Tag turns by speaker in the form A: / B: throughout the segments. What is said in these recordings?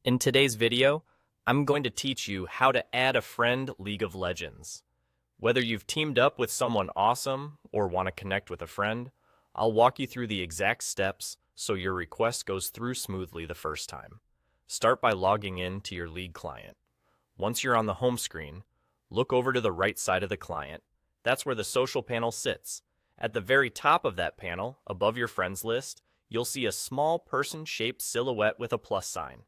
A: In today's video, I'm going to teach you how to add a friend League of Legends. Whether you've teamed up with someone awesome or want to connect with a friend, I'll walk you through the exact steps so your request goes through smoothly the first time. Start by logging in to your League client. Once you're on the home screen, look over to the right side of the client. That's where the social panel sits. At the very top of that panel, above your friends list, you'll see a small person-shaped silhouette with a plus sign.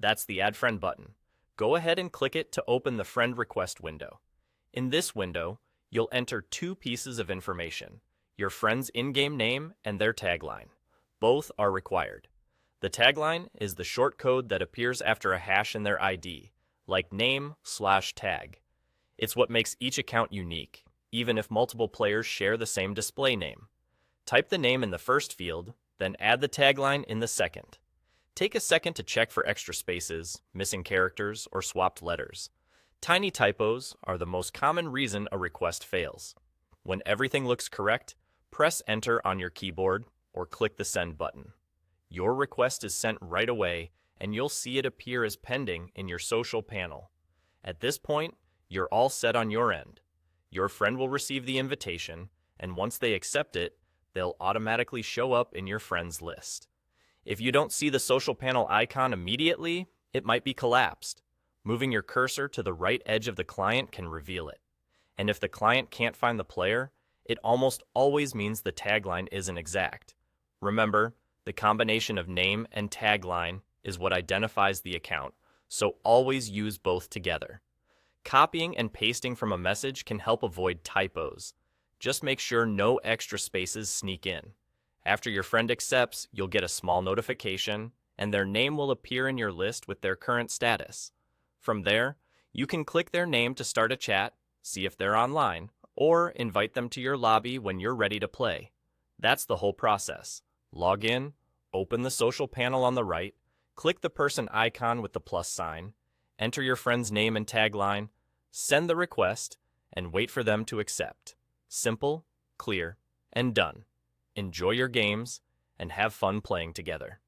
A: That's the Add Friend button. Go ahead and click it to open the friend request window. In this window, you'll enter two pieces of information, your friend's in-game name and their tagline. Both are required. The tagline is the short code that appears after a hash in their ID, like name/tag. It's what makes each account unique, even if multiple players share the same display name. Type the name in the first field, then add the tagline in the second. Take a second to check for extra spaces, missing characters, or swapped letters. Tiny typos are the most common reason a request fails. When everything looks correct, press Enter on your keyboard or click the Send button. Your request is sent right away, and you'll see it appear as pending in your social panel. At this point, you're all set on your end. Your friend will receive the invitation, and once they accept it, they'll automatically show up in your friends list. If you don't see the social panel icon immediately, it might be collapsed. Moving your cursor to the right edge of the client can reveal it. And if the client can't find the player, it almost always means the tagline isn't exact. Remember, the combination of name and tagline is what identifies the account, so always use both together. Copying and pasting from a message can help avoid typos. Just make sure no extra spaces sneak in. After your friend accepts, you'll get a small notification, and their name will appear in your list with their current status. From there, you can click their name to start a chat, see if they're online, or invite them to your lobby when you're ready to play. That's the whole process. Log in, open the social panel on the right, click the person icon with the plus sign, enter your friend's name and tagline, send the request, and wait for them to accept. Simple, clear, and done. Enjoy your games, and have fun playing together.